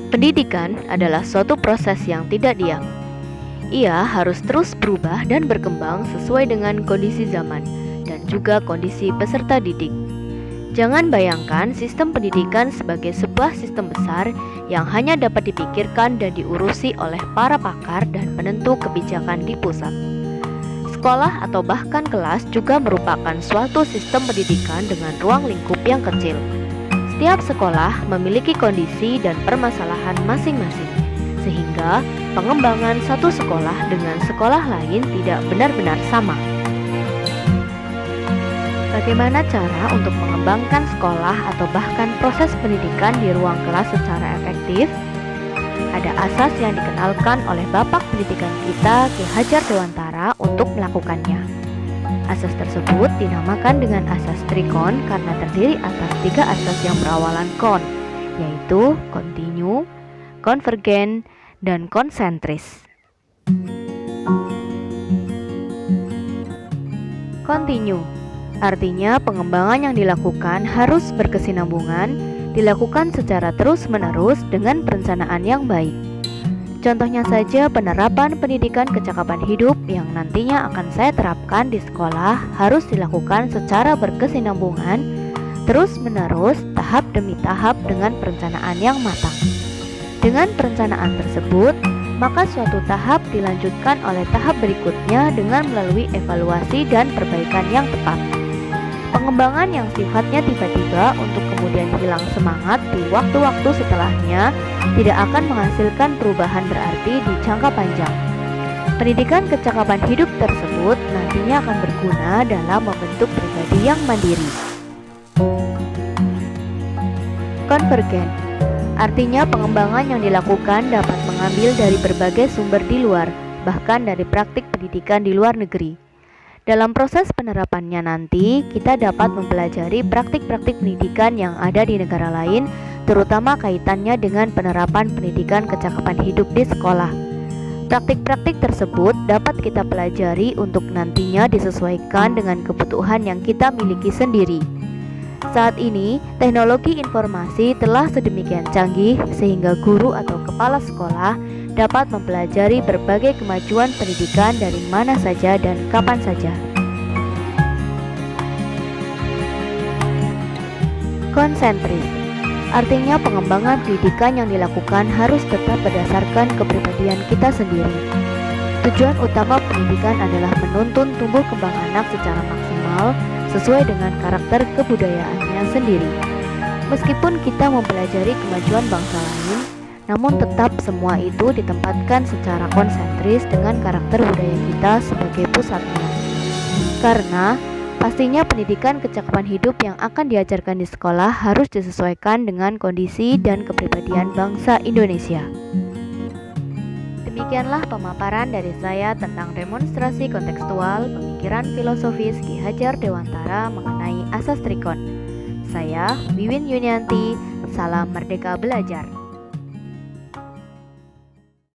Pendidikan adalah suatu proses yang tidak diam. Ia harus terus berubah dan berkembang sesuai dengan kondisi zaman dan juga kondisi peserta didik. Jangan bayangkan sistem pendidikan sebagai sebuah sistem besar yang hanya dapat dipikirkan dan diurusi oleh para pakar dan penentu kebijakan di pusat. Sekolah atau bahkan kelas juga merupakan suatu sistem pendidikan dengan ruang lingkup yang kecil. Setiap sekolah memiliki kondisi dan permasalahan masing-masing, sehingga pengembangan satu sekolah dengan sekolah lain tidak benar-benar sama. Bagaimana cara untuk mengembangkan sekolah atau bahkan proses pendidikan di ruang kelas secara efektif? Ada asas yang dikenalkan oleh Bapak Pendidikan kita, Ki Hajar Dewantara, untuk melakukannya. Asas tersebut dinamakan dengan asas trikon karena terdiri atas 3 asas yang berawalan kon, yaitu kontinu, konvergen, dan konsentris. Kontinu artinya pengembangan yang dilakukan harus berkesinambungan, dilakukan secara terus-menerus dengan perencanaan yang baik. Contohnya saja penerapan pendidikan kecakapan hidup yang nantinya akan saya terapkan di sekolah harus dilakukan secara berkesinambungan, terus-menerus, tahap demi tahap dengan perencanaan yang matang. Dengan perencanaan tersebut, maka suatu tahap dilanjutkan oleh tahap berikutnya dengan melalui evaluasi dan perbaikan yang tepat. Pengembangan yang sifatnya tiba-tiba untuk kemudian hilang semangat di waktu-waktu setelahnya tidak akan menghasilkan perubahan berarti di jangka panjang. Pendidikan kecakapan hidup tersebut nantinya akan berguna dalam membentuk pribadi yang mandiri. Konvergen artinya pengembangan yang dilakukan dapat mengambil dari berbagai sumber di luar, bahkan dari praktik pendidikan di luar negeri. Dalam proses penerapannya nanti, kita dapat mempelajari praktik-praktik pendidikan yang ada di negara lain, terutama kaitannya dengan penerapan pendidikan kecakapan hidup di sekolah. Praktik-praktik tersebut dapat kita pelajari untuk nantinya disesuaikan dengan kebutuhan yang kita miliki sendiri. Saat ini, teknologi informasi telah sedemikian canggih sehingga guru atau kepala sekolah dapat mempelajari berbagai kemajuan pendidikan dari mana saja dan kapan saja. Konsentris artinya pengembangan pendidikan yang dilakukan harus tetap berdasarkan kepribadian kita sendiri. Tujuan utama pendidikan adalah menuntun tumbuh kembang anak secara maksimal sesuai dengan karakter kebudayaannya sendiri. Meskipun kita mempelajari kemajuan bangsa lain, namun tetap semua itu ditempatkan secara konsentris dengan karakter budaya kita sebagai pusatnya. Karena pastinya pendidikan kecakapan hidup yang akan diajarkan di sekolah harus disesuaikan dengan kondisi dan kepribadian bangsa Indonesia. Demikianlah pemaparan dari saya tentang demonstrasi kontekstual pemikiran filosofis Ki Hajar Dewantara mengenai asas trikon. Saya Wiwin Yunianti, salam merdeka belajar.